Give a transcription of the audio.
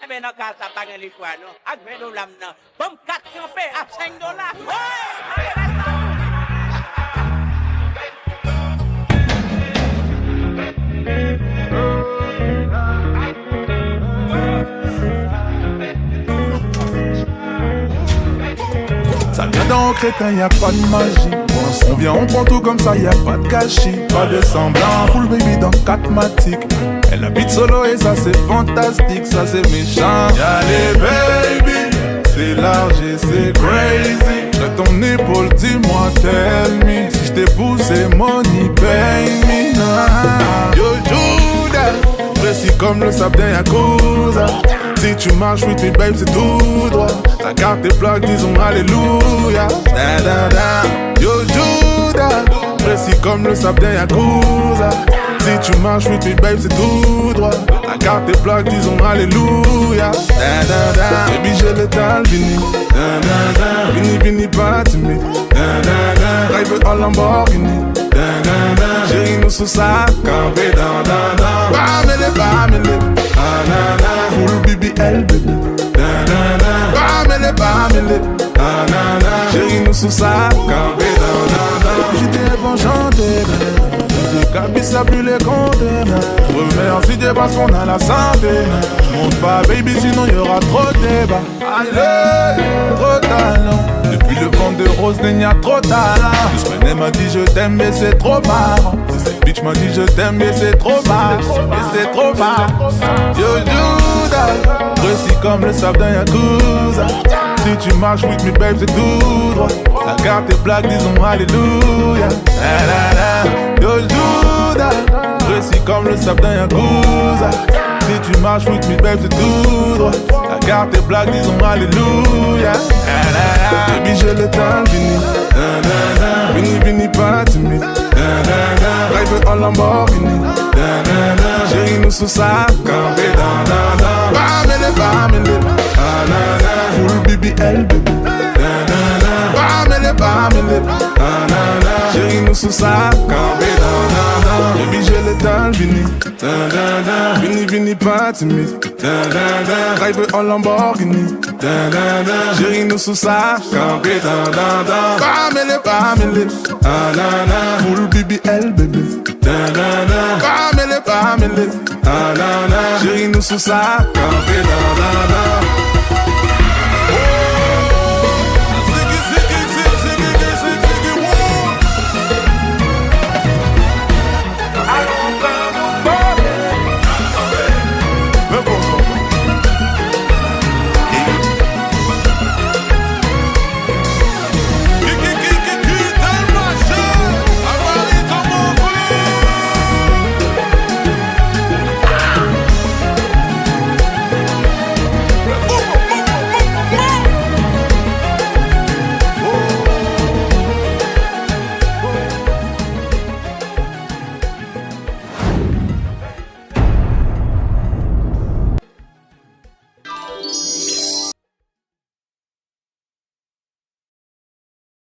Eh bien, dans le cas, ça pas de l'histoire, non. Avec 20 dollars, non. Bon, 4 campés à 5 dollars. Ouais! Ça vient d'un crétin, y a pas de magie. On vient, on prend tout comme ça, y a pas de gâchis. Pas de semblant, full baby dans 4 matiques. Elle habite solo et ça c'est fantastique, ça c'est méchant. Y'a les baby, c'est large et c'est crazy. J'ai ton épaule, dis-moi, tell me. Si j't'ai poussé, money, pay me. Yo Judas, précis comme le sable d'un Yakuza. Si tu marches with me babe c'est tout droit. Ta carte est plaque disons alléluia. Da da da. Yo Judas, précis comme le sable d'un Yakuza. Si tu marches with me babe c'est tout droit. Ta carte est plaque disons alléluia. Da da da. Baby j'ai le tal vini. Da da da. Vini vini pas timide. Da da da. Drive en Lamborghini. Da da da. Chérie nous sous sa campé. Da da da. Bamele. Ah na na. Full BBL bébé. Da da da. Bamele. Ah na na. Chérie nous sous sa campé. Da da da. J'étais enchanté. J'ai cabis à plus les compter. Remercie Dieu parce qu'on a la santé. Monte pas baby sinon y'aura trop de débat. Allez, trop de talent. Depuis le vent de rose il y a trop de talent. Deux semaines elle m'a dit je t'aime mais c'est trop marrant. Cette bitch m'a dit je t'aime mais c'est trop marrant. Mais c'est trop marrant. Yo Judas, précis comme le sable d'un Yakuza. Si tu marches with me babe c'est tout droit. La carte est black disons alléluia. La la la. Yo Judas, précis comme le sable d'un Yakuza. Si tu marches with me babe c'est tout droit. La carte est black disons alléluia. La la la. Baby j'ai le temps fini. Da da da. Vini pas timide. Da da da. Drive en Lamborghini. Da da da. Chérie nous sous sa campé. Da da da. Bamele. Ah na na. Full BBL bébé. Da da da. Bamele. Ah na na. Chérie nous sous sa campé. Da da da. Baby j'ai le temps vini. Da da da. Vini pas timide. Da da da. Drive en Lamborghini. Da da da. Chérie nous sous sa campé. Da da da. Bamele. Ah na na. Full BBL bébé. Da da da. Bamele. Ah na na. Chérie nous sous sa campé. Da da da.